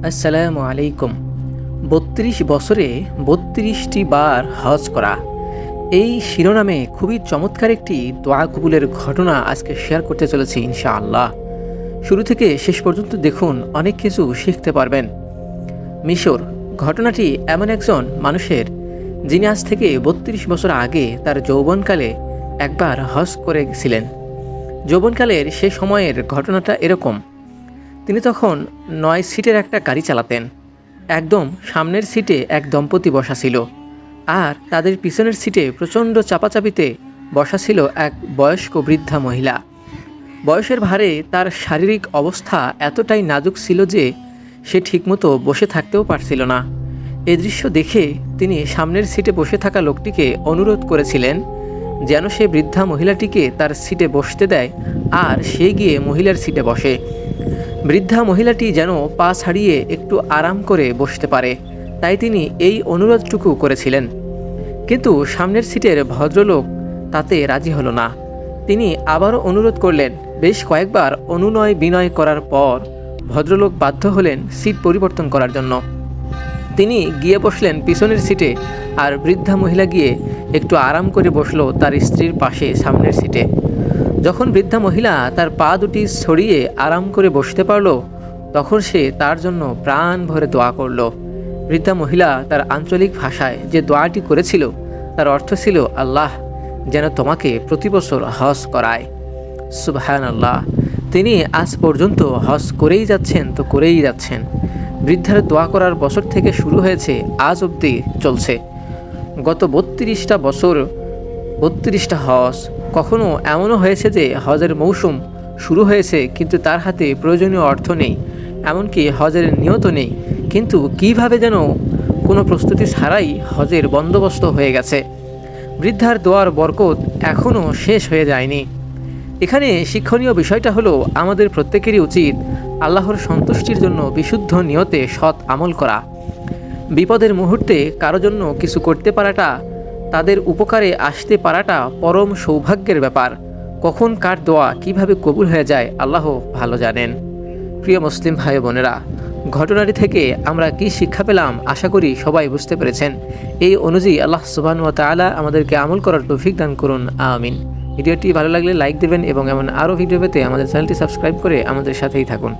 আসসালামু আলাইকুম। ৩২ বছরে ৩২টি বার হজ করা, এই শিরোনামে খুবই চমৎকার একটি দোয়া কবুলের ঘটনা আজকে শেয়ার করতে চলেছি ইনশাআল্লাহ। শুরু থেকে শেষ পর্যন্ত দেখুন, অনেক কিছু শিখতে পারবেন। মিশর, ঘটনাটি এমন একজন মানুষের যিনি আজ থেকে ৩২ বছর আগে তার যৌবনকালে একবার হজ করে গেছিলেন। যৌবনকালের সে সময়ের ঘটনাটা এরকম: তিনি তখন ৯ সিটের একটা গাড়ি চালাতেন। একদম সামনের সিটে এক দম্পতি বসা ছিল, আর তাদের পিছনের সিটে প্রচণ্ড চাপাচাপিতে বসা ছিল এক বয়স্ক বৃদ্ধা মহিলা। বয়সের ভারে তার শারীরিক অবস্থা এতটাই নাজুক ছিল যে সে ঠিকমতো বসে থাকতেও পারছিল না। এ দৃশ্য দেখে তিনি সামনের সিটে বসে থাকা লোকটিকে অনুরোধ করেছিলেন যেন সে বৃদ্ধা মহিলাটিকে তার সিটে বসতে দেয় আর সে গিয়ে মহিলার সিটে বসে। বৃদ্ধা মহিলাটি যেন পা ছাড়িয়ে একটু আরাম করে বসতে পারে, তাই তিনি এই অনুরোধটুকু করেছিলেন। কিন্তু সামনের সিটের ভদ্রলোক তাতে রাজি হলো না। তিনি আবারও অনুরোধ করলেন। বেশ কয়েকবার অনুনয় বিনয় করার পর ভদ্রলোক বাধ্য হলেন সিট পরিবর্তন করার জন্য। তিনি গিয়ে বসলেন পিছনের সিটে, আর বৃদ্ধা মহিলা গিয়ে একটু আরাম করে বসলো তার স্ত্রীর পাশে সামনের সিটে। যখন বৃদ্ধা মহিলা তার পা দুটি ছড়িয়ে আরাম করে বসতে পারল, তখন সে তার জন্য প্রাণ ভরে দোয়া করল। বৃদ্ধা মহিলা তার আঞ্চলিক ভাষায় যে দোয়াটি করেছিল তার অর্থ ছিল, আল্লাহ যেন তোমাকে প্রতি বছর হজ করায়। সুবহানাল্লাহ। তিনি আজ পর্যন্ত হজ করেই যাচ্ছেন তো করেই যাচ্ছেন। বৃদ্ধার দোয়া করার বছর থেকে শুরু হয়েছে, আজ অবধি চলছে। গত ৩২টা বছর, ৩২টা হজ। কখনো এমনও হয়েছে যে হজের মৌসুম শুরু হয়েছে কিন্তু তার হাতে প্রয়োজনীয় অর্থ নেই, এমনকি হজের নিয়ত নেই, কিন্তু কিভাবে যেন কোনো প্রস্তুতি ছাড়াই হজের বন্দোবস্ত হয়ে গেছে। বৃদ্ধার দোয়ার বরকত এখনও শেষ হয়ে যায়নি। এখানে শিক্ষণীয় বিষয়টা হলো, আমাদের প্রত্যেকেরই উচিত আল্লাহর সন্তুষ্টির জন্য বিশুদ্ধ নিয়তে সৎ আমল করা। বিপদের মুহূর্তে কারো জন্য কিছু করতে পারাটা, তাদের উপকারে আসতে পারাটা পরম সৌভাগ্যের ব্যাপার। কখন কার দোয়া কিভাবে কবুল হয়ে যায় আল্লাহ ভালো জানেন। প্রিয় মুসলিম ভাই বোনেরা, ঘটনাটি থেকে আমরা কি শিক্ষা পেলাম আশা করি সবাই বুঝতে পেরেছেন। এই অনুযায়ী আল্লাহ সুবহানাহু ওয়া তাআলা আমাদেরকে আমল করার তৌফিক দান করুন, আমিন। ভিডিওটি ভালো লাগলে লাইক দেবেন এবং এমন আরও ভিডিও পেতে আমাদের চ্যানেলটি সাবস্ক্রাইব করে আমাদের সাথেই থাকুন।